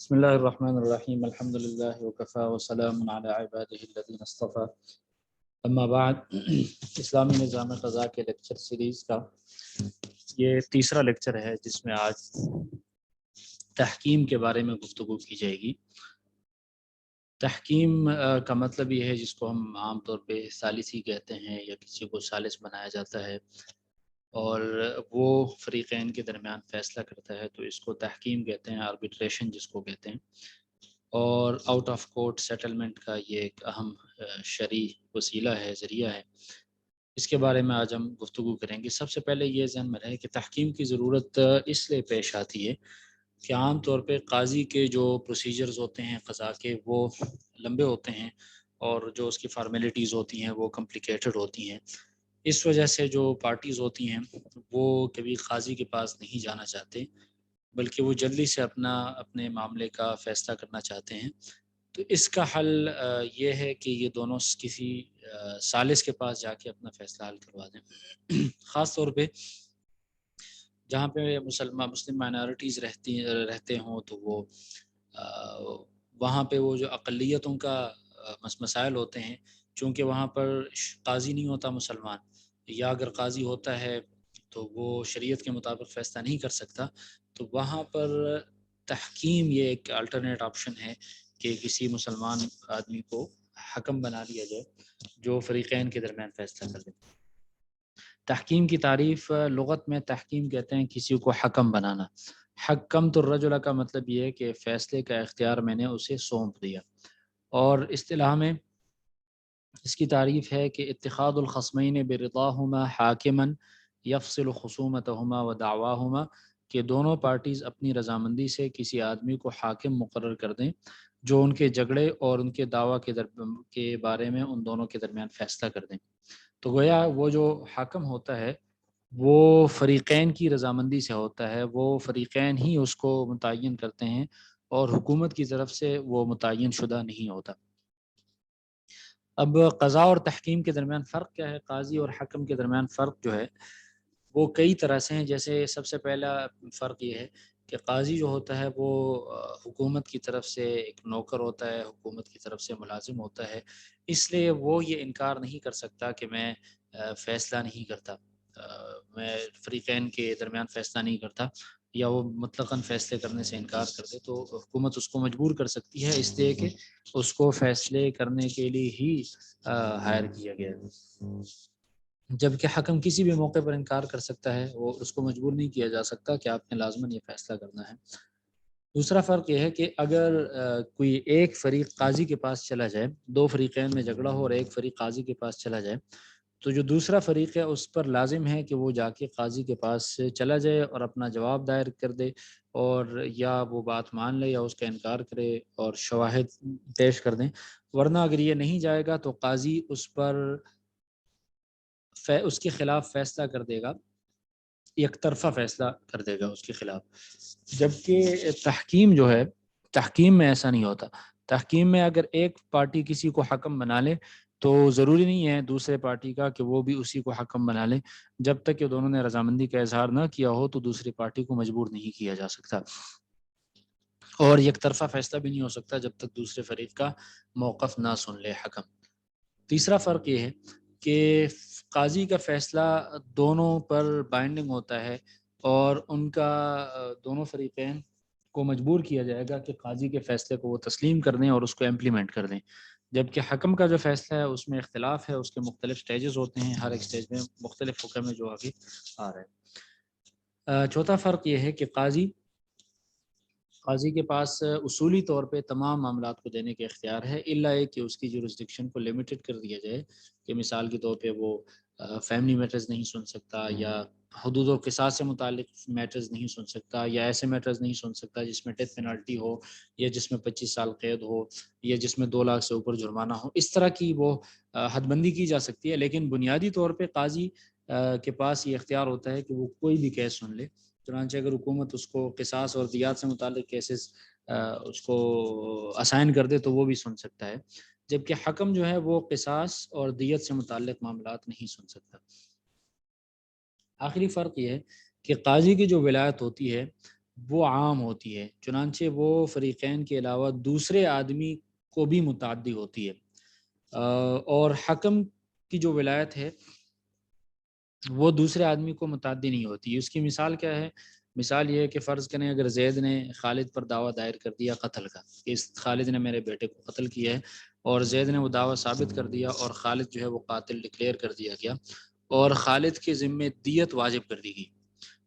بسم اللہ الرحمن الرحیم الحمد للہ وکفا وسلام علی عبادہ الذین اصطفیٰ اما بعد اسلامی نظام قضاء کے لیکچر سیریز کا یہ تیسرا لیکچر ہے جس میں آج تحکیم کے بارے میں گفتگو کی جائے گی۔ تحکیم کا مطلب یہ ہے جس کو ہم عام طور پہ ثالثی کہتے ہیں یا کسی کو ثالث بنایا جاتا ہے اور وہ فریقین کے درمیان فیصلہ کرتا ہے تو اس کو تحکیم کہتے ہیں، آربیٹریشن جس کو کہتے ہیں، اور آؤٹ آف کورٹ سیٹلمنٹ کا یہ ایک اہم شرعی وسیلہ ہے، ذریعہ ہے۔ اس کے بارے میں آج ہم گفتگو کریں گے۔ سب سے پہلے یہ ذہن میں رہے کہ تحکیم کی ضرورت اس لیے پیش آتی ہے کہ عام طور پہ قاضی کے جو پروسیجرز ہوتے ہیں قضاء کے وہ لمبے ہوتے ہیں اور جو اس کی فارمیلٹیز ہوتی ہیں وہ کمپلیکیٹڈ ہوتی ہیں۔ اس وجہ سے جو پارٹیز ہوتی ہیں وہ کبھی قاضی کے پاس نہیں جانا چاہتے بلکہ وہ جلدی سے اپنے معاملے کا فیصلہ کرنا چاہتے ہیں۔ تو اس کا حل یہ ہے کہ یہ دونوں کسی ثالث کے پاس جا کے اپنا فیصلہ حل کروا دیں۔ خاص طور پہ جہاں پہ مسلم مائنارٹیز رہتے ہوں تو وہ وہاں پہ وہ جو اقلیتوں کا مسائل ہوتے ہیں، چونکہ وہاں پر قاضی نہیں ہوتا مسلمان، یا اگر قاضی ہوتا ہے تو وہ شریعت کے مطابق فیصلہ نہیں کر سکتا، تو وہاں پر تحکیم یہ ایک الٹرنیٹ آپشن ہے کہ کسی مسلمان آدمی کو حکم بنا دیا جائے جو فریقین کے درمیان فیصلہ کر دے۔ تحکیم کی تعریف لغت میں تحکیم کہتے ہیں کسی کو حکم بنانا۔ حکمت الرجل کا مطلب یہ ہے کہ فیصلے کا اختیار میں نے اسے سونپ دیا، اور اصطلاح میں اس کی تعریف ہے کہ اتخاذ الخصمین برضاہما حاکما یفصل خصومتہما ودعواہما، کہ دونوں پارٹیز اپنی رضامندی سے کسی آدمی کو حاکم مقرر کر دیں جو ان کے جھگڑے اور ان کے دعویٰ کے بارے میں ان دونوں کے درمیان فیصلہ کر دیں۔ تو گویا وہ جو حاکم ہوتا ہے وہ فریقین کی رضامندی سے ہوتا ہے، وہ فریقین ہی اس کو متعین کرتے ہیں اور حکومت کی طرف سے وہ متعین شدہ نہیں ہوتا۔ اب قضاء اور تحکیم کے درمیان فرق کیا ہے؟ قاضی اور حکم کے درمیان فرق جو ہے وہ کئی طرح سے ہیں۔ جیسے سب سے پہلا فرق یہ ہے کہ قاضی جو ہوتا ہے وہ حکومت کی طرف سے ایک نوکر ہوتا ہے، حکومت کی طرف سے ملازم ہوتا ہے، اس لیے وہ یہ انکار نہیں کر سکتا کہ میں فیصلہ نہیں کرتا، میں فریقین کے درمیان فیصلہ نہیں کرتا، یا وہ مطلقاً فیصلے کرنے سے انکار کر دے تو حکومت اس کو مجبور کر سکتی ہے، اس لیے کہ اس کو فیصلے کرنے کے لیے ہی ہائر کیا گیا ہے۔ جبکہ حکم کسی بھی موقع پر انکار کر سکتا ہے، وہ اس کو مجبور نہیں کیا جا سکتا کہ آپ نے لازماً یہ فیصلہ کرنا ہے۔ دوسرا فرق یہ ہے کہ اگر کوئی ایک فریق قاضی کے پاس چلا جائے، دو فریقین میں جھگڑا ہو اور ایک فریق قاضی کے پاس چلا جائے، تو جو دوسرا فریق ہے اس پر لازم ہے کہ وہ جا کے قاضی کے پاس چلا جائے اور اپنا جواب دائر کر دے، اور یا وہ بات مان لے یا اس کا انکار کرے اور شواہد پیش کر دیں، ورنہ اگر یہ نہیں جائے گا تو قاضی اس کے خلاف فیصلہ کر دے گا، یک طرفہ فیصلہ کر دے گا اس کے خلاف۔ جبکہ تحکیم جو ہے، تحکیم میں ایسا نہیں ہوتا۔ تحکیم میں اگر ایک پارٹی کسی کو حکم بنا لے تو ضروری نہیں ہے دوسرے پارٹی کا کہ وہ بھی اسی کو حکم بنا لے، جب تک کہ دونوں نے رضامندی کا اظہار نہ کیا ہو تو دوسری پارٹی کو مجبور نہیں کیا جا سکتا، اور یک طرفہ فیصلہ بھی نہیں ہو سکتا جب تک دوسرے فریق کا موقف نہ سن لے حکم۔ تیسرا فرق یہ ہے کہ قاضی کا فیصلہ دونوں پر بائنڈنگ ہوتا ہے اور ان کا دونوں فریقین کو مجبور کیا جائے گا کہ قاضی کے فیصلے کو وہ تسلیم کر دیں اور اس کو امپلیمنٹ کر دیں۔ جبکہ حکم کا جو فیصلہ ہے اس میں اختلاف ہے، اس کے مختلف سٹیجز ہوتے ہیں، ہر ایک سٹیج میں مختلف حکم ہے جو آگے آ رہا ہے۔ چوتھا فرق یہ ہے کہ قاضی کے پاس اصولی طور پہ تمام معاملات کو دینے کے اختیار ہے، الا کہ اس کی جورسڈکشن کو لمیٹڈ کر دیا جائے، کہ مثال کے طور پہ وہ فیملی میٹرز نہیں سن سکتا، یا حدود و قصاص سے متعلق میٹرز نہیں سن سکتا، یا ایسے میٹرز نہیں سن سکتا جس میں ڈیتھ پینالٹی ہو، یا جس میں 25 سال قید ہو، یا جس میں 2 لاکھ سے اوپر جرمانہ ہو۔ اس طرح کی وہ حد بندی کی جا سکتی ہے، لیکن بنیادی طور پہ قاضی کے پاس یہ اختیار ہوتا ہے کہ وہ کوئی بھی کیس سن لے۔ چنانچہ اگر حکومت اس کو قصاص اور دیات سے متعلق کیسز اس کو اسائن کر دے تو وہ بھی سن سکتا ہے، جبکہ حکم جو ہے وہ قصاص اور دیت سے متعلق معاملات نہیں سن سکتا۔ آخری فرق یہ ہے کہ قاضی کی جو ولایت ہوتی ہے وہ عام ہوتی ہے، چنانچہ وہ فریقین کے علاوہ دوسرے آدمی کو بھی متعدی ہوتی ہے۔ اور حکم کی جو ولایت ہے وہ دوسرے آدمی کو متعدی نہیں ہوتی۔ اس کی مثال کیا ہے؟ مثال یہ ہے کہ فرض کریں اگر زید نے خالد پر دعویٰ دائر کر دیا قتل کا، کہ اس خالد نے میرے بیٹے کو قتل کیا ہے، اور زید نے وہ دعویٰ ثابت کر دیا اور خالد جو ہے وہ قاتل ڈکلیئر کر دیا گیا، اور خالد کے ذمے دیت واجب کر دی گئی۔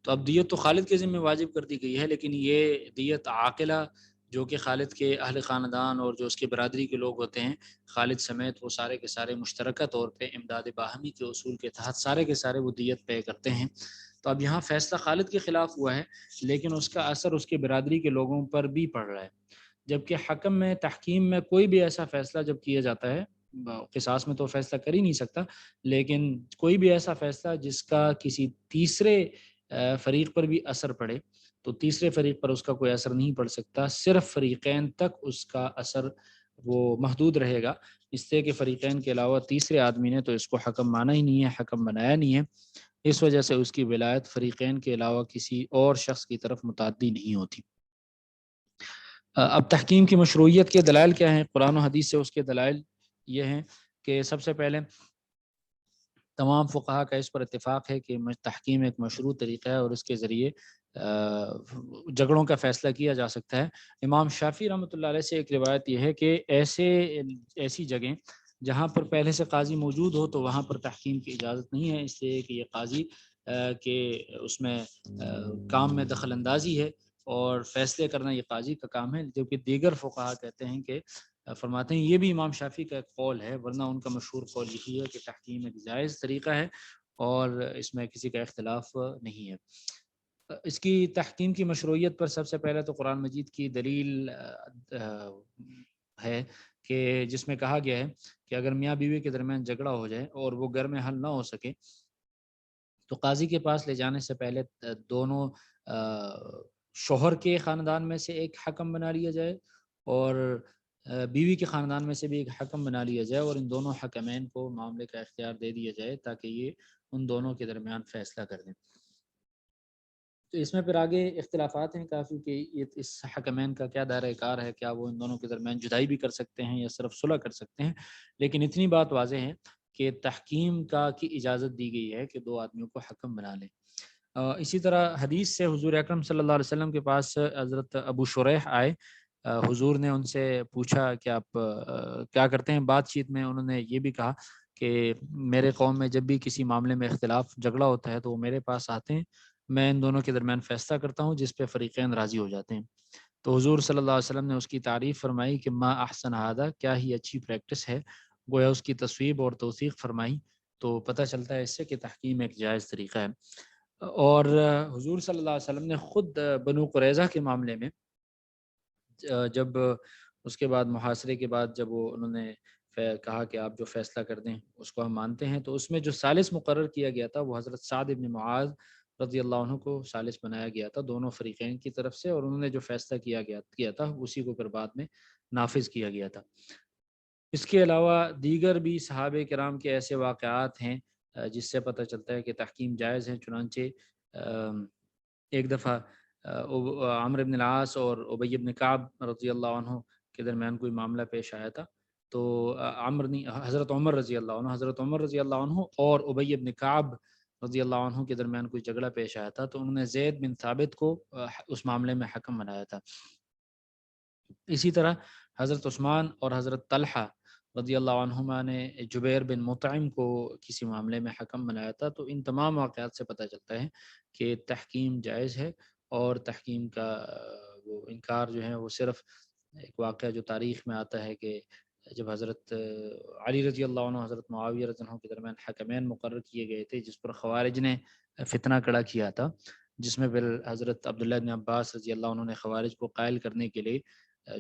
تو اب دیت تو خالد کے ذمہ واجب کر دی گئی ہے، لیکن یہ دیت عاقلہ جو کہ خالد کے اہل خاندان اور جو اس کے برادری کے لوگ ہوتے ہیں خالد سمیت، وہ سارے کے سارے مشترکہ طور پہ امداد باہمی کے اصول کے تحت سارے کے سارے وہ دیت پے کرتے ہیں۔ تو اب یہاں فیصلہ خالد کے خلاف ہوا ہے، لیکن اس کا اثر اس کے برادری کے لوگوں پر بھی پڑ رہا ہے۔ جبکہ حکم میں، تحکیم میں کوئی بھی ایسا فیصلہ جب کیا جاتا ہے، قصاص میں تو فیصلہ کر ہی نہیں سکتا، لیکن کوئی بھی ایسا فیصلہ جس کا کسی تیسرے فریق پر بھی اثر پڑے، تو تیسرے فریق پر اس کا کوئی اثر نہیں پڑ سکتا، صرف فریقین تک اس کا اثر وہ محدود رہے گا، اس سے کہ فریقین کے علاوہ تیسرے آدمی نے تو اس کو حکم مانا ہی نہیں ہے، حکم بنایا نہیں ہے، اس وجہ سے اس کی ولایت فریقین کے علاوہ کسی اور شخص کی طرف متعدی نہیں ہوتی۔ اب تحکیم کی مشروعیت کے دلائل کیا ہیں؟ قرآن و حدیث سے اس کے دلائل یہ ہیں کہ سب سے پہلے تمام فقہا کا اس پر اتفاق ہے کہ تحکیم ایک مشروع طریقہ ہے اور اس کے ذریعے جھگڑوں کا فیصلہ کیا جا سکتا ہے۔ امام شافعی رحمۃ اللہ علیہ سے ایک روایت یہ ہے کہ ایسی جگہیں جہاں پر پہلے سے قاضی موجود ہو تو وہاں پر تحکیم کی اجازت نہیں ہے، اس لیے کہ یہ قاضی کہ اس میں کام میں دخل اندازی ہے اور فیصلے کرنا یہ قاضی کا کام ہے، جبکہ دیگر فقہا کہتے ہیں کہ فرماتے ہیں یہ بھی امام شافعی کا ایک قول ہے، ورنہ ان کا مشہور قول یہی ہے کہ تحکیم ایک جائز طریقہ ہے اور اس میں کسی کا اختلاف نہیں ہے۔ اس کی تحکیم کی مشروعیت پر سب سے پہلے تو قرآن مجید کی دلیل ہے کہ جس میں کہا گیا ہے کہ اگر میاں بیوی کے درمیان جھگڑا ہو جائے اور وہ گھر میں حل نہ ہو سکے تو قاضی کے پاس لے جانے سے پہلے دونوں شوہر کے خاندان میں سے ایک حکم بنا لیا جائے اور بیوی کے خاندان میں سے بھی ایک حکم بنا لیا جائے، اور ان دونوں حکمین کو معاملے کا اختیار دے دیا جائے تاکہ یہ ان دونوں کے درمیان فیصلہ کر دیں۔ تو اس میں پھر آگے اختلافات ہیں کافی کہ یہ اس حکمین کا کیا دائرہ کار ہے، کیا وہ ان دونوں کے درمیان جدائی بھی کر سکتے ہیں یا صرف صلح کر سکتے ہیں، لیکن اتنی بات واضح ہے کہ تحکیم کی اجازت دی گئی ہے کہ دو آدمیوں کو حکم بنا لیں۔ اسی طرح حدیث سے حضور اکرم صلی اللہ علیہ وسلم کے پاس حضرت ابو شریح آئے، حضور نے ان سے پوچھا کہ آپ کیا کرتے ہیں بات چیت میں، انہوں نے یہ بھی کہا کہ میرے قوم میں جب بھی کسی معاملے میں اختلاف جھگڑا ہوتا ہے تو وہ میرے پاس آتے ہیں، میں ان دونوں کے درمیان فیصلہ کرتا ہوں جس پہ فریقین راضی ہو جاتے ہیں۔ تو حضور صلی اللہ علیہ وسلم نے اس کی تعریف فرمائی کہ ما احسن ھذا، کیا ہی اچھی پریکٹس ہے، گویا اس کی تصویب اور توثیق فرمائی، تو پتہ چلتا ہے اس سے کہ تحکیم ایک جائز طریقہ ہے۔ اور حضور صلی اللہ علیہ وسلم نے خود بنو قریظہ کے معاملے میں جب اس کے بعد محاصرے کے بعد جب انہوں نے کہا کہ آپ جو فیصلہ کر دیں اس کو ہم مانتے ہیں، تو اس میں جو ثالث مقرر کیا گیا تھا وہ حضرت سعد بن معاذ رضی اللہ عنہ کو ثالث بنایا گیا تھا دونوں فریقین کی طرف سے، اور انہوں نے جو فیصلہ کیا تھا اسی کو پھر بعد میں نافذ کیا گیا تھا۔ اس کے علاوہ دیگر بھی صحابہ کرام کے ایسے واقعات ہیں جس سے پتہ چلتا ہے کہ تحکیم جائز ہے۔ چنانچہ ایک دفعہ عمرو بن العاص اور ابی بن کعب رضی اللہ عنہ کے درمیان کوئی معاملہ پیش آیا تھا، تو حضرت عمر رضی اللہ عنہ اور ابی بن کعب رضی اللہ عنہ کے درمیان کوئی جھگڑا پیش آیا تھا، تو انہوں نے زید بن ثابت کو اس معاملے میں حکم بنایا تھا۔ اسی طرح حضرت عثمان اور حضرت طلحہ رضی اللہ عنہما نے جبیر بن مطعم کو کسی معاملے میں حکم بنایا تھا۔ تو ان تمام واقعات سے پتہ چلتا ہے کہ تحکیم جائز ہے، اور تحکیم کا وہ انکار جو ہے وہ صرف ایک واقعہ جو تاریخ میں آتا ہے کہ جب حضرت علی رضی اللہ عنہ حضرت معاویہ رضی اللہ عنہ کے درمیان حکمین مقرر کیے گئے تھے، جس پر خوارج نے فتنہ کھڑا کیا تھا، جس میں پھر حضرت عبداللہ بن عباس رضی اللہ عنہ نے خوارج کو قائل کرنے کے لیے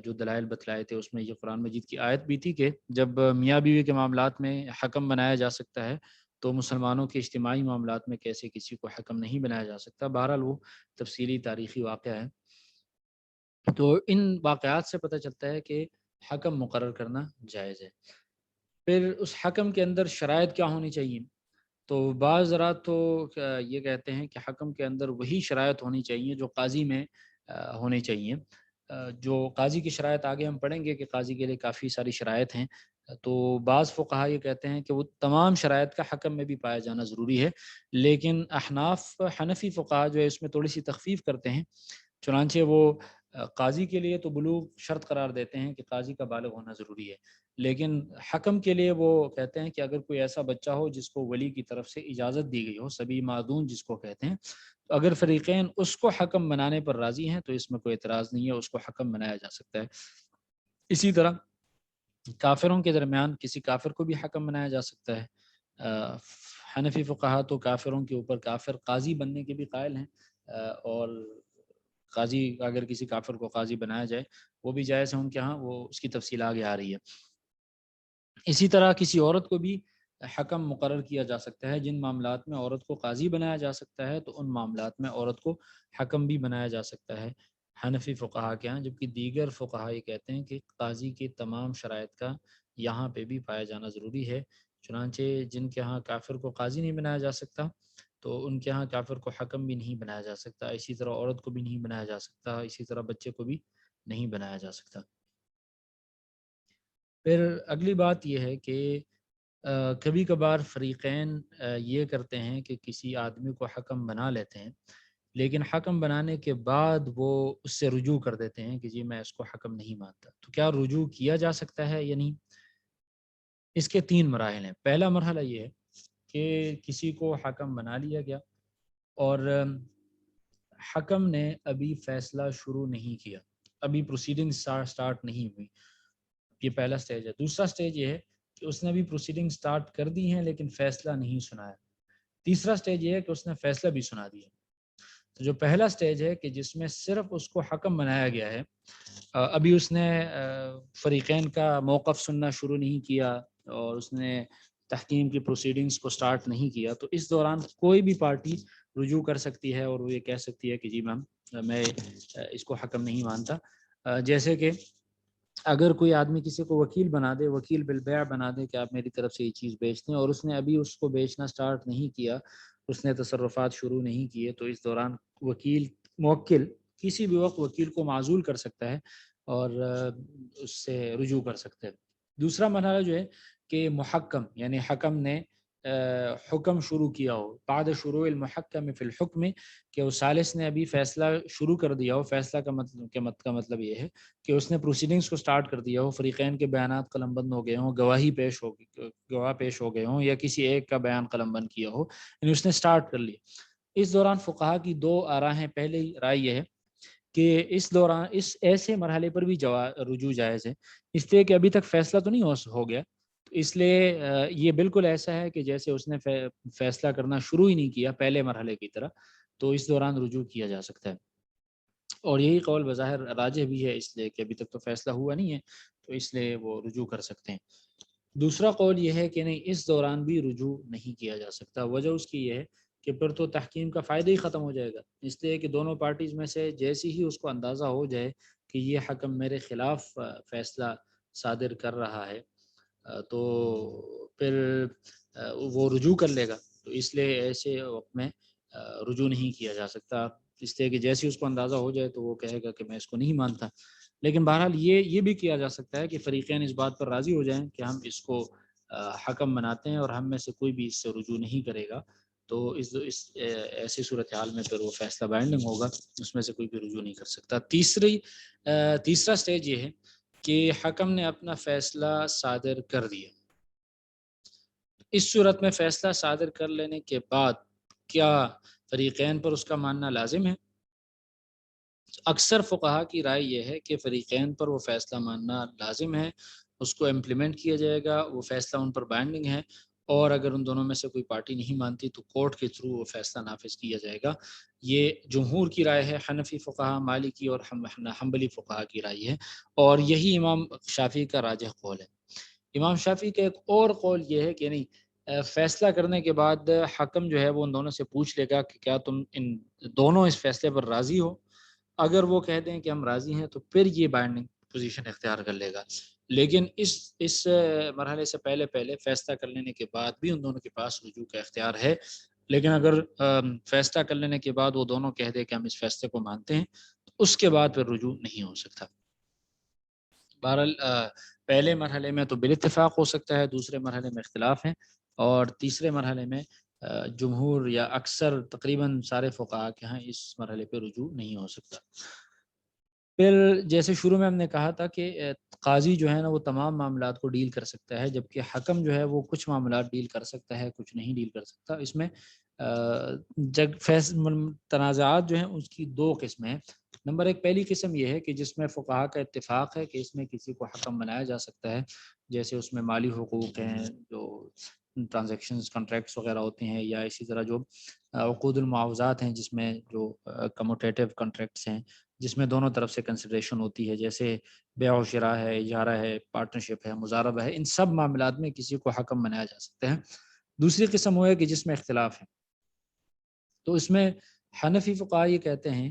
جو دلائل بتلائے تھے، اس میں یہ قرآن مجید کی آیت بھی تھی کہ جب میاں بیوی کے معاملات میں حکم بنایا جا سکتا ہے تو مسلمانوں کے اجتماعی معاملات میں کیسے کسی کو حکم نہیں بنایا جا سکتا۔ بہرحال وہ تفصیلی تاریخی واقعہ ہے۔ تو ان واقعات سے پتہ چلتا ہے کہ حکم مقرر کرنا جائز ہے۔ پھر اس حکم کے اندر شرائط کیا ہونی چاہیے؟ تو بعض حضرات تو یہ کہتے ہیں کہ حکم کے اندر وہی شرائط ہونی چاہیے جو قاضی میں ہونے چاہیے۔ جو قاضی کی شرائط آگے ہم پڑھیں گے کہ قاضی کے لیے کافی ساری شرائط ہیں، تو بعض فقہا یہ کہتے ہیں کہ وہ تمام شرائط کا حکم میں بھی پایا جانا ضروری ہے، لیکن احناف حنفی فقہا جو ہے اس میں تھوڑی سی تخفیف کرتے ہیں، چنانچہ وہ قاضی کے لیے تو بلوغ شرط قرار دیتے ہیں کہ قاضی کا بالغ ہونا ضروری ہے، لیکن حکم کے لیے وہ کہتے ہیں کہ اگر کوئی ایسا بچہ ہو جس کو ولی کی طرف سے اجازت دی گئی ہو، سبی معدون جس کو کہتے ہیں، تو اگر فریقین اس کو حکم بنانے پر راضی ہیں تو اس میں کوئی اعتراض نہیں ہے، اس کو حکم بنایا جا سکتا ہے۔ اسی طرح کافروں کے درمیان کسی کافر کو بھی حکم بنایا جا سکتا ہے۔ حنفی فقہا تو کافروں کے اوپر کافر قاضی بننے کے بھی قائل ہیں، اور قاضی اگر کسی کافر کو قاضی بنایا جائے وہ بھی جائز ہے ان کے ہاں، وہ اس کی تفصیل آگے آ رہی ہے۔ اسی طرح کسی عورت کو بھی حکم مقرر کیا جا سکتا ہے، جن معاملات میں عورت کو قاضی بنایا جا سکتا ہے تو ان معاملات میں عورت کو حکم بھی بنایا جا سکتا ہے حنفی فقہا کے ہاں، جبکہ دیگر فقہا یہ کہتے ہیں کہ قاضی کی تمام شرائط کا یہاں پہ بھی پایا جانا ضروری ہے، چنانچہ جن کے ہاں کافر کو قاضی نہیں بنایا جا سکتا تو ان کے ہاں کافر کو حکم بھی نہیں بنایا جا سکتا، اسی طرح عورت کو بھی نہیں بنایا جا سکتا، اسی طرح بچے کو بھی نہیں بنایا جا سکتا۔ پھر اگلی بات یہ ہے کہ کبھی کبھار فریقین یہ کرتے ہیں کہ کسی آدمی کو حکم بنا لیتے ہیں، لیکن حکم بنانے کے بعد وہ اس سے رجوع کر دیتے ہیں کہ جی میں اس کو حکم نہیں مانتا، تو کیا رجوع کیا جا سکتا ہے یا نہیں؟ اس کے 3 مراحل ہیں۔ پہلا مرحلہ یہ ہے کہ کسی کو حکم بنا لیا گیا اور حکم نے ابھی فیصلہ شروع نہیں کیا، ابھی پروسیڈنگ سٹارٹ نہیں ہوئی، یہ پہلا سٹیج ہے۔ دوسرا سٹیج یہ ہے کہ اس نے ابھی پروسیڈنگ سٹارٹ کر دی ہیں لیکن فیصلہ نہیں سنایا۔ تیسرا سٹیج یہ ہے کہ اس نے فیصلہ بھی سنا دیا۔ تو جو پہلا سٹیج ہے کہ جس میں صرف اس کو حکم بنایا گیا ہے، ابھی اس نے فریقین کا موقف سننا شروع نہیں کیا اور اس نے تحکیم کی پروسیڈنگز کو سٹارٹ نہیں کیا، تو اس دوران کوئی بھی پارٹی رجوع کر سکتی ہے اور وہ یہ کہہ سکتی ہے کہ جی میں اس کو حکم نہیں مانتا۔ جیسے کہ اگر کوئی آدمی کسی کو وکیل بنا دے، وکیل بالبیع بنا دے کہ آپ میری طرف سے یہ چیز بیچ دیں، اور اس نے ابھی اس کو بیچنا سٹارٹ نہیں کیا، اس نے تصرفات شروع نہیں کیے، تو اس دوران موکل کسی بھی وقت وکیل کو معزول کر سکتا ہے اور اس سے رجوع کر سکتا ہے۔ دوسرا مرحلہ جو ہے کہ محکم، یعنی حکم نے حکم شروع کیا ہو، بعد شروع المحکم فی الحکم، کہ اس ثالث نے ابھی فیصلہ شروع کر دیا ہو۔ فیصلہ کا مطلب یہ ہے کہ اس نے پروسیڈنگز کو سٹارٹ کر دیا ہو، فریقین کے بیانات قلم بند ہو گئے ہوں، گواہ پیش ہو گئے ہوں، یا کسی ایک کا بیان قلم بند کیا ہو، یعنی اس نے سٹارٹ کر لیا۔ اس دوران فقہا کی 2 آراء ہیں۔ پہلی رائے یہ ہے کہ اس دوران اس ایسے مرحلے پر بھی رجوع جائز ہے، اس لیے کہ ابھی تک فیصلہ تو نہیں ہو گیا، تو اس لیے یہ بالکل ایسا ہے کہ جیسے اس نے فیصلہ کرنا شروع ہی نہیں کیا پہلے مرحلے کی طرح، تو اس دوران رجوع کیا جا سکتا ہے، اور یہی قول بظاہر راجح بھی ہے، اس لیے کہ ابھی تک تو فیصلہ ہوا نہیں ہے، تو اس لیے وہ رجوع کر سکتے ہیں۔ دوسرا قول یہ ہے کہ نہیں، اس دوران بھی رجوع نہیں کیا جا سکتا۔ وجہ اس کی یہ ہے کہ پھر تو تحکیم کا فائدہ ہی ختم ہو جائے گا، اس لیے کہ دونوں پارٹیز میں سے جیسی ہی اس کو اندازہ ہو جائے کہ یہ حکم میرے خلاف فیصلہ صادر کر رہا ہے، تو پھر وہ رجوع کر لے گا، تو اس لیے ایسے وقت میں رجوع نہیں کیا جا سکتا، اس لیے کہ جیسے اس کو اندازہ ہو جائے تو وہ کہے گا کہ میں اس کو نہیں مانتا۔ لیکن بہرحال یہ بھی کیا جا سکتا ہے کہ فریقین اس بات پر راضی ہو جائیں کہ ہم اس کو حکم بناتے ہیں اور ہم میں سے کوئی بھی اس سے رجوع نہیں کرے گا، تو اس ایسی صورتحال میں پھر وہ فیصلہ بائنڈنگ ہوگا، اس میں سے کوئی بھی رجوع نہیں کر سکتا۔ تیسرا سٹیج یہ ہے کہ حکم نے اپنا فیصلہ صادر کر دیا۔ اس صورت میں فیصلہ صادر کر لینے کے بعد کیا فریقین پر اس کا ماننا لازم ہے؟ اکثر فقہا کی رائے یہ ہے کہ فریقین پر وہ فیصلہ ماننا لازم ہے، اس کو امپلیمنٹ کیا جائے گا، وہ فیصلہ ان پر بائنڈنگ ہے، اور اگر ان دونوں میں سے کوئی پارٹی نہیں مانتی تو کورٹ کے تھرو وہ فیصلہ نافذ کیا جائے گا۔ یہ جمہور کی رائے ہے، حنفی فقہا، مالکی اور حنبلی فقہا کی رائے ہے، اور یہی امام شافعی کا راجح قول ہے۔ امام شافعی کا ایک اور قول یہ ہے کہ نہیں، فیصلہ کرنے کے بعد حکم جو ہے وہ ان دونوں سے پوچھ لے گا کہ کیا تم ان دونوں اس فیصلے پر راضی ہو؟ اگر وہ کہہ دیں کہ ہم راضی ہیں تو پھر یہ بائنڈنگ پوزیشن اختیار کر لے گا، لیکن اس مرحلے سے پہلے فیصلہ کر لینے کے بعد بھی ان دونوں کے پاس رجوع کا اختیار ہے، لیکن اگر فیصلہ کر لینے کے بعد وہ دونوں کہہ دیں کہ ہم اس فیصلے کو مانتے ہیں، تو اس کے بعد پھر رجوع نہیں ہو سکتا۔ بہرحال پہلے مرحلے میں تو بالاتفاق ہو سکتا ہے، دوسرے مرحلے میں اختلاف ہیں، اور تیسرے مرحلے میں جمہور یا اکثر تقریباً سارے فقہا کے ہاں اس مرحلے پہ رجوع نہیں ہو سکتا۔ پھر جیسے شروع میں ہم نے کہا تھا کہ قاضی جو ہے نا وہ تمام معاملات کو ڈیل کر سکتا ہے، جبکہ حکم جو ہے وہ کچھ معاملات ڈیل کر سکتا ہے، کچھ نہیں ڈیل کر سکتا۔ اس میں تنازعات جو ہیں اس کی دو قسمیں ہیں۔ نمبر ایک، پہلی قسم یہ ہے کہ جس میں فقہا کا اتفاق ہے کہ اس میں کسی کو حکم بنایا جا سکتا ہے، جیسے اس میں مالی حقوق ہیں، جو ٹرانزیکشنز کنٹریکٹس وغیرہ ہوتے ہیں، یا اسی طرح جو عقود المعاوضات ہیں جس میں جو کموٹیٹیو کنٹریکٹس ہیں جس میں دونوں طرف سے کنسیڈریشن ہوتی ہے، جیسے بیع و شراء ہے، اجارہ ہے، پارٹنرشپ ہے، مضاربہ ہے، ان سب معاملات میں کسی کو حکم بنایا جا سکتا ہے۔ دوسری قسم وہ ہے کہ جس میں اختلاف ہے، تو اس میں حنفی فقہا یہ کہتے ہیں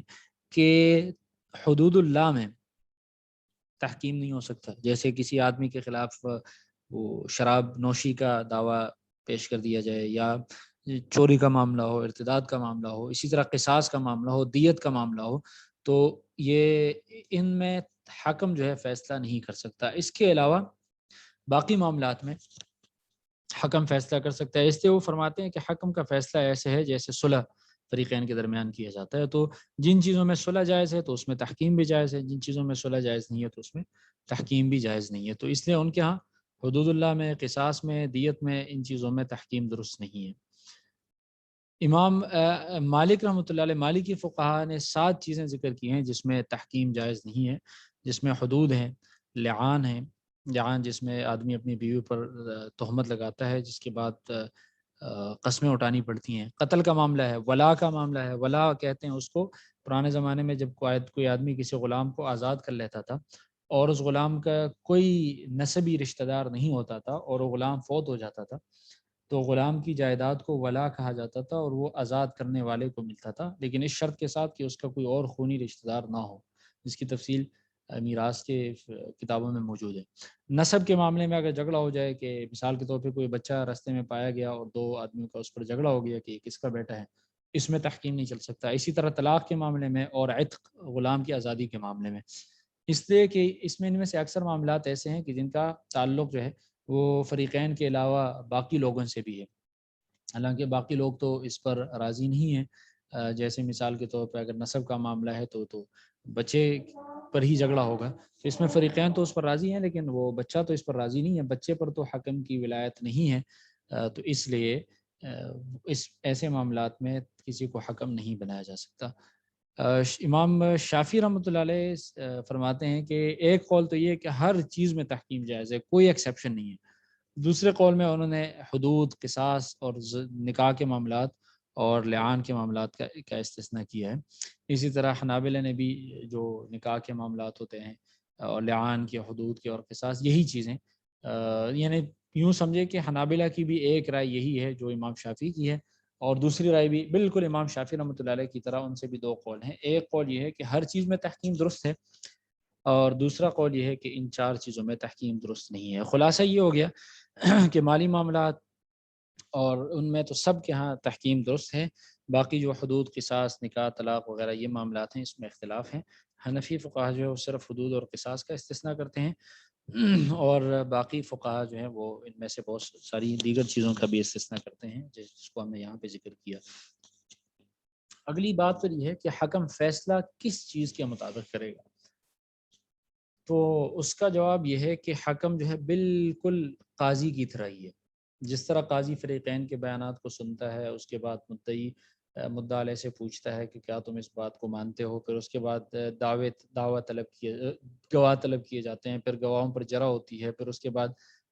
کہ حدود اللہ میں تحکیم نہیں ہو سکتا، جیسے کسی آدمی کے خلاف وہ شراب نوشی کا دعویٰ پیش کر دیا جائے، یا چوری کا معاملہ ہو، ارتداد کا معاملہ ہو، اسی طرح قصاص کا معاملہ ہو، دیت کا معاملہ ہو، تو یہ ان میں حکم جو ہے فیصلہ نہیں کر سکتا۔ اس کے علاوہ باقی معاملات میں حکم فیصلہ کر سکتا ہے۔ اس لیے وہ فرماتے ہیں کہ حکم کا فیصلہ ایسے ہے جیسے صلح فریقین کے درمیان کیا جاتا ہے، تو جن چیزوں میں صلح جائز ہے تو اس میں تحکیم بھی جائز ہے، جن چیزوں میں صلح جائز نہیں ہے تو اس میں تحکیم بھی جائز نہیں ہے۔ تو اس لیے ان کے ہاں حدود اللہ میں، قصاص میں، دیت میں، ان چیزوں میں تحکیم درست نہیں ہے۔ امام مالک رحمۃ اللہ علیہ، مالکی فقہا نے 7 چیزیں ذکر کی ہیں جس میں تحکیم جائز نہیں ہے، جس میں حدود ہیں، لعان ہے، لعان جس میں آدمی اپنی بیوی پر تہمت لگاتا ہے، جس کے بعد قسمیں اٹھانی پڑتی ہیں، قتل کا معاملہ ہے، ولا کا معاملہ ہے۔ ولا کہتے ہیں اس کو، پرانے زمانے میں جب کوئی آدمی کسی غلام کو آزاد کر لیتا تھا اور اس غلام کا کوئی نسبی رشتہ دار نہیں ہوتا تھا اور وہ غلام فوت ہو جاتا تھا، تو غلام کی جائیداد کو ولا کہا جاتا تھا اور وہ آزاد کرنے والے کو ملتا تھا، لیکن اس شرط کے ساتھ کہ اس کا کوئی اور خونی رشتہ دار نہ ہو، جس کی تفصیل میراث کے کتابوں میں موجود ہے۔ نسب کے معاملے میں اگر جھگڑا ہو جائے کہ مثال کے طور پہ کوئی بچہ راستے میں پایا گیا اور 2 آدمیوں کا اس پر جھگڑا ہو گیا کہ یہ کس کا بیٹا ہے، اس میں تحکیم نہیں چل سکتا۔ اسی طرح طلاق کے معاملے میں اور عتق، غلام کی آزادی کے معاملے میں، اس لیے کہ اس میں ان میں سے اکثر معاملات ایسے ہیں کہ جن کا تعلق جو ہے وہ فریقین کے علاوہ باقی لوگوں سے بھی ہے، حالانکہ باقی لوگ تو اس پر راضی نہیں ہیں۔ جیسے مثال کے طور پہ اگر نسب کا معاملہ ہے تو بچے پر ہی جھگڑا ہوگا، تو اس میں فریقین تو اس پر راضی ہیں لیکن وہ بچہ تو اس پر راضی نہیں ہے، بچے پر تو حکم کی ولایت نہیں ہے، تو اس لیے اس ایسے معاملات میں کسی کو حکم نہیں بنایا جا سکتا۔ امام شافعی رحمۃ اللہ علیہ فرماتے ہیں کہ ایک قول تو یہ ہے کہ ہر چیز میں تحکیم جائز ہے، کوئی ایکسیپشن نہیں ہے۔ دوسرے قول میں انہوں نے حدود، قصاص اور نکاح کے معاملات اور لعان کے معاملات کا استثناء کیا ہے۔ اسی طرح حنابلہ نے بھی جو نکاح کے معاملات ہوتے ہیں اور لعان کے، حدود کے اور قصاص، یہی چیزیں، یعنی یوں سمجھے کہ حنابلہ کی بھی ایک رائے یہی ہے جو امام شافعی کی ہے، اور دوسری رائے بھی بالکل امام شافعی رحمۃ اللہ علیہ کی طرح ان سے بھی 2 قول ہیں۔ ایک قول یہ ہے کہ ہر چیز میں تحکیم درست ہے، اور دوسرا قول یہ ہے کہ ان 4 چیزوں میں تحکیم درست نہیں ہے۔ خلاصہ یہ ہو گیا کہ مالی معاملات اور ان میں تو سب کے ہاں تحکیم درست ہے، باقی جو حدود، قصاص، نکاح، طلاق وغیرہ یہ معاملات ہیں اس میں اختلاف ہیں۔ حنفی فقہا جو ہے وہ صرف حدود اور قصاص کا استثناء کرتے ہیں، اور باقی فقہا جو ہیں وہ ان میں سے بہت ساری دیگر چیزوں کا بھی استثناء کرتے ہیں جس کو ہم نے یہاں پہ ذکر کیا۔ اگلی بات پھر یہ ہے کہ حکم فیصلہ کس چیز کے مطابق کرے گا، تو اس کا جواب یہ ہے کہ حکم جو ہے بالکل قاضی کی طرح ہی ہے۔ جس طرح قاضی فریقین کے بیانات کو سنتا ہے، اس کے بعد مدعا علیہ سے پوچھتا ہے کہ کیا تم اس بات کو مانتے ہو، پھر اس کے بعد گواہ طلب کیے جاتے ہیں، پھر گواہوں پر جرح ہوتی ہے، پھر اس کے بعد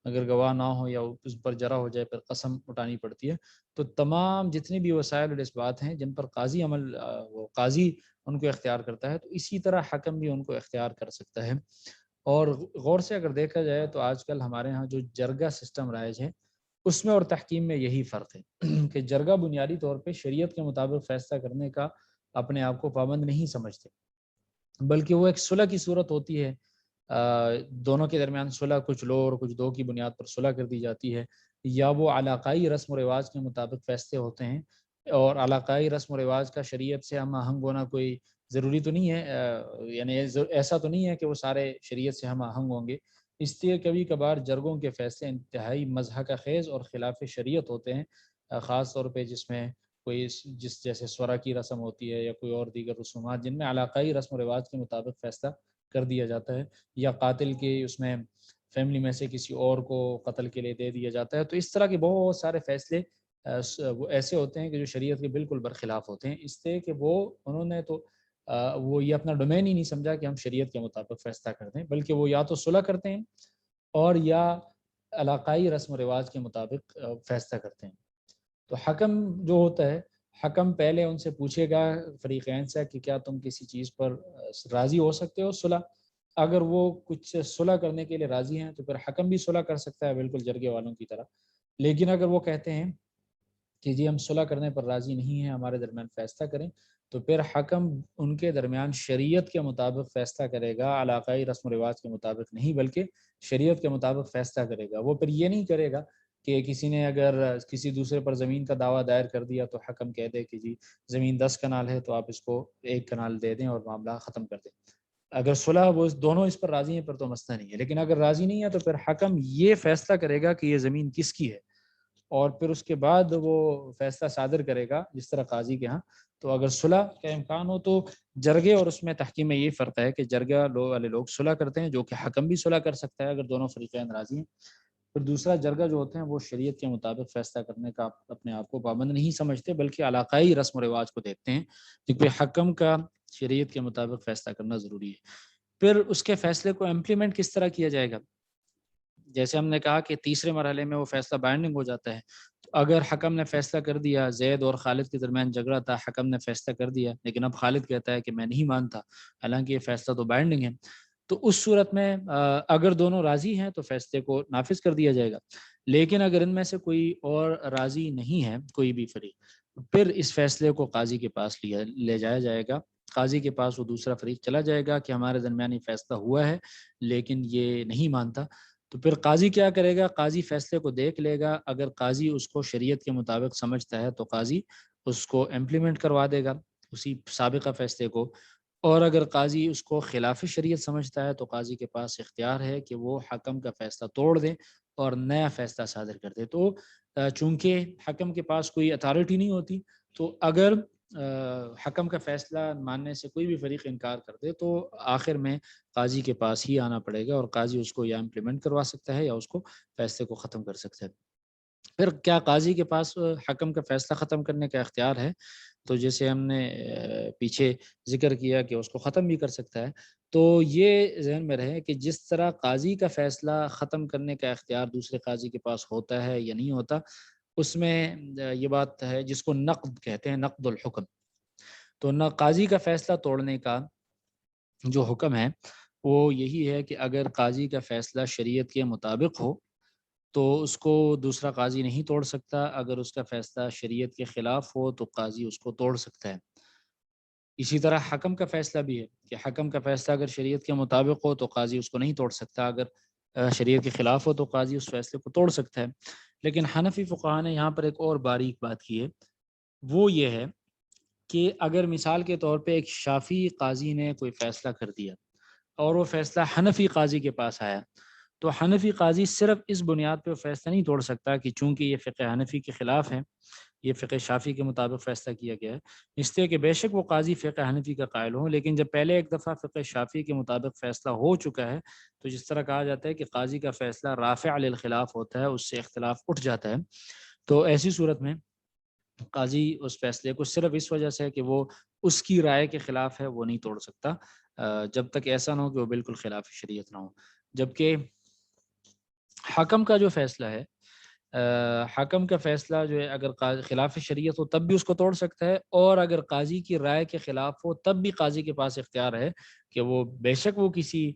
اگر گواہ نہ ہو یا اس پر جرح ہو جائے پھر قسم اٹھانی پڑتی ہے۔ تو تمام جتنی بھی وسائل اور اسبات ہیں جن پر قاضی ان کو اختیار کرتا ہے، تو اسی طرح حکم بھی ان کو اختیار کر سکتا ہے۔ اور غور سے اگر دیکھا جائے تو آج کل ہمارے ہاں جو جرگہ سسٹم رائج ہے اس میں اور تحکیم میں یہی فرق ہے کہ جرگہ بنیادی طور پہ شریعت کے مطابق فیصلہ کرنے کا اپنے آپ کو پابند نہیں سمجھتے، بلکہ وہ ایک صلح کی صورت ہوتی ہے، دونوں کے درمیان صلح، کچھ لو اور کچھ دو کی بنیاد پر صلح کر دی جاتی ہے، یا وہ علاقائی رسم و رواج کے مطابق فیصلے ہوتے ہیں، اور علاقائی رسم و رواج کا شریعت سے ہم آہنگ ہونا کوئی ضروری تو نہیں ہے، یعنی ایسا تو نہیں ہے کہ وہ سارے شریعت سے ہم آہنگ ہوں گے، اس لیے کبھی کبھار جرگوں کے فیصلے انتہائی مضحکہ خیز اور خلاف شریعت ہوتے ہیں، خاص طور پہ جس میں کوئی جس جیسے سورا کی رسم ہوتی ہے یا کوئی اور دیگر رسومات جن میں علاقائی رسم و رواج کے مطابق فیصلہ کر دیا جاتا ہے، یا قاتل کے اس میں فیملی میں سے کسی اور کو قتل کے لیے دے دیا جاتا ہے۔ تو اس طرح کے بہت سارے فیصلے وہ ایسے ہوتے ہیں کہ جو شریعت کے بالکل برخلاف ہوتے ہیں، اس لیے کہ وہ انہوں نے تو وہ یہ اپنا ڈومین ہی نہیں سمجھا کہ ہم شریعت کے مطابق فیصلہ کرتے ہیں، بلکہ وہ یا تو صلح کرتے ہیں اور یا علاقائی رسم و رواج کے مطابق فیصلہ کرتے ہیں۔ تو حکم جو ہوتا ہے، حکم پہلے ان سے پوچھے گا فریقین سے کہ کیا تم کسی چیز پر راضی ہو سکتے ہو صلح، اگر وہ کچھ صلح کرنے کے لیے راضی ہیں تو پھر حکم بھی صلح کر سکتا ہے بالکل جرگے والوں کی طرح، لیکن اگر وہ کہتے ہیں کہ جی ہم صلح کرنے پر راضی نہیں ہیں، ہمارے درمیان فیصلہ کریں، تو پھر حکم ان کے درمیان شریعت کے مطابق فیصلہ کرے گا، علاقائی رسم و رواج کے مطابق نہیں بلکہ شریعت کے مطابق فیصلہ کرے گا۔ وہ پھر یہ نہیں کرے گا کہ کسی نے اگر کسی دوسرے پر زمین کا دعویٰ دائر کر دیا تو حکم کہہ دے کہ جی زمین 10 کنال ہے تو آپ اس کو 1 کنال دے دیں اور معاملہ ختم کر دیں۔ اگر صلح وہ دونوں اس پر راضی ہیں پھر تو مسئلہ نہیں ہے، لیکن اگر راضی نہیں ہے تو پھر حکم یہ فیصلہ کرے گا کہ یہ زمین کس کی ہے، اور پھر اس کے بعد وہ فیصلہ صادر کرے گا جس طرح قاضی کے ہاں۔ تو اگر صلح کا امکان ہو تو جرگے اور اس میں تحکیم میں یہ فرق ہے کہ جرگہ والے لوگ صلح کرتے ہیں، جو کہ حکم بھی صلح کر سکتا ہے اگر دونوں فریقین راضی ہیں۔ پھر دوسرا جرگہ جو ہوتے ہیں وہ شریعت کے مطابق فیصلہ کرنے کا اپنے آپ کو پابند نہیں سمجھتے، بلکہ علاقائی رسم و رواج کو دیکھتے ہیں، کیونکہ حکم کا شریعت کے مطابق فیصلہ کرنا ضروری ہے۔ پھر اس کے فیصلے کو امپلیمنٹ کس طرح کیا جائے گا؟ جیسے ہم نے کہا کہ تیسرے مرحلے میں وہ فیصلہ بائنڈنگ ہو جاتا ہے، تو اگر حکم نے فیصلہ کر دیا، زید اور خالد کے درمیان جھگڑا تھا، حکم نے فیصلہ کر دیا لیکن اب خالد کہتا ہے کہ میں نہیں مانتا، حالانکہ یہ فیصلہ تو بائنڈنگ ہے، تو اس صورت میں اگر دونوں راضی ہیں تو فیصلے کو نافذ کر دیا جائے گا، لیکن اگر ان میں سے کوئی اور راضی نہیں ہے، کوئی بھی فریق، پھر اس فیصلے کو قاضی کے پاس لے جایا جائے گا۔ قاضی کے پاس وہ دوسرا فریق چلا جائے گا کہ ہمارے درمیان یہ فیصلہ ہوا ہے لیکن یہ نہیں مانتا، تو پھر قاضی کیا کرے گا؟ قاضی فیصلے کو دیکھ لے گا، اگر قاضی اس کو شریعت کے مطابق سمجھتا ہے تو قاضی اس کو امپلیمنٹ کروا دے گا اسی سابقہ فیصلے کو، اور اگر قاضی اس کو خلاف شریعت سمجھتا ہے تو قاضی کے پاس اختیار ہے کہ وہ حکم کا فیصلہ توڑ دے اور نیا فیصلہ صادر کر دے۔ تو چونکہ حکم کے پاس کوئی اتھارٹی نہیں ہوتی، تو اگر حکم کا فیصلہ ماننے سے کوئی بھی فریق انکار کر دے تو آخر میں قاضی کے پاس ہی آنا پڑے گا، اور قاضی اس کو یا امپلیمنٹ کروا سکتا ہے یا اس کو فیصلے کو ختم کر سکتا ہے۔ پھر کیا قاضی کے پاس حکم کا فیصلہ ختم کرنے کا اختیار ہے؟ تو جیسے ہم نے پیچھے ذکر کیا کہ اس کو ختم بھی کر سکتا ہے، تو یہ ذہن میں رہے کہ جس طرح قاضی کا فیصلہ ختم کرنے کا اختیار دوسرے قاضی کے پاس ہوتا ہے یا نہیں ہوتا، اس میں یہ بات ہے جس کو نقد کہتے ہیں، نقد الحکم۔ تو نہ قاضی کا فیصلہ توڑنے کا جو حکم ہے وہ یہی ہے کہ اگر قاضی کا فیصلہ شریعت کے مطابق ہو تو اس کو دوسرا قاضی نہیں توڑ سکتا، اگر اس کا فیصلہ شریعت کے خلاف ہو تو قاضی اس کو توڑ سکتا ہے۔ اسی طرح حکم کا فیصلہ بھی ہے کہ حکم کا فیصلہ اگر شریعت کے مطابق ہو تو قاضی اس کو نہیں توڑ سکتا، اگر شریعت کے خلاف ہو تو قاضی اس فیصلے کو توڑ سکتا ہے۔ لیکن حنفی فقہا نے یہاں پر ایک اور باریک بات کی ہے، وہ یہ ہے کہ اگر مثال کے طور پہ ایک شافعی قاضی نے کوئی فیصلہ کر دیا اور وہ فیصلہ حنفی قاضی کے پاس آیا، تو حنفی قاضی صرف اس بنیاد پہ وہ فیصلہ نہیں توڑ سکتا کہ چونکہ یہ فقہ حنفی کے خلاف ہے، یہ فقہ شافعی کے مطابق فیصلہ کیا گیا ہے، اس لیے کہ بے شک وہ قاضی فقہ حنفی کا قائل ہوں، لیکن جب پہلے ایک دفعہ فقہ شافعی کے مطابق فیصلہ ہو چکا ہے تو جس طرح کہا جاتا ہے کہ قاضی کا فیصلہ رافع للخلاف ہوتا ہے، اس سے اختلاف اٹھ جاتا ہے، تو ایسی صورت میں قاضی اس فیصلے کو صرف اس وجہ سے کہ وہ اس کی رائے کے خلاف ہے وہ نہیں توڑ سکتا، جب تک ایسا نہ ہو کہ وہ بالکل خلاف شریعت نہ ہو۔ جبکہ حکم کا جو فیصلہ ہے، حکم کا فیصلہ جو ہے اگر خلاف شریعت ہو تب بھی اس کو توڑ سکتا ہے، اور اگر قاضی کی رائے کے خلاف ہو تب بھی قاضی کے پاس اختیار ہے کہ وہ بے شک وہ کسی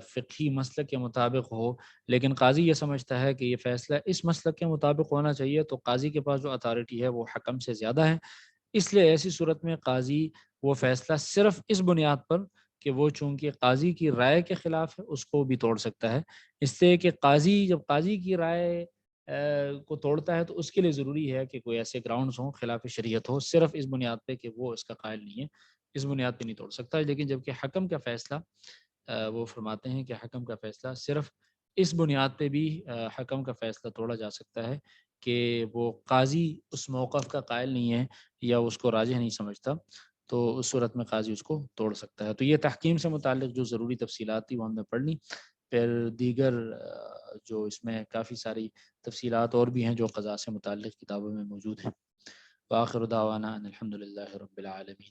فقہی مسلک کے مطابق ہو، لیکن قاضی یہ سمجھتا ہے کہ یہ فیصلہ اس مسلک کے مطابق ہونا چاہیے، تو قاضی کے پاس جو اتھارٹی ہے وہ حکم سے زیادہ ہے، اس لیے ایسی صورت میں قاضی وہ فیصلہ صرف اس بنیاد پر کہ وہ چونکہ قاضی کی رائے کے خلاف ہے اس کو بھی توڑ سکتا ہے، اس لیے کہ قاضی جب قاضی کی رائے کو توڑتا ہے تو اس کے لیے ضروری ہے کہ کوئی ایسے گراؤنڈز ہوں خلاف شریعت ہو، صرف اس بنیاد پہ کہ وہ اس کا قائل نہیں ہے اس بنیاد پہ نہیں توڑ سکتا. لیکن جبکہ حکم کا فیصلہ وہ فرماتے ہیں کہ حکم کا فیصلہ صرف اس بنیاد پہ بھی حکم کا فیصلہ توڑا جا سکتا ہے کہ وہ قاضی اس موقف کا قائل نہیں ہے یا اس کو راجح نہیں سمجھتا، تو اس صورت میں قاضی اس کو توڑ سکتا ہے. تو یہ تحکیم سے متعلق جو ضروری تفصیلات تھی وہ ہم نے پڑھ لی. پھر دیگر جو اس میں کافی ساری تفصیلات اور بھی ہیں جو قضاء سے متعلق کتابوں میں موجود ہیں. وآخر دعوانا ان الحمد للہ رب العالمین.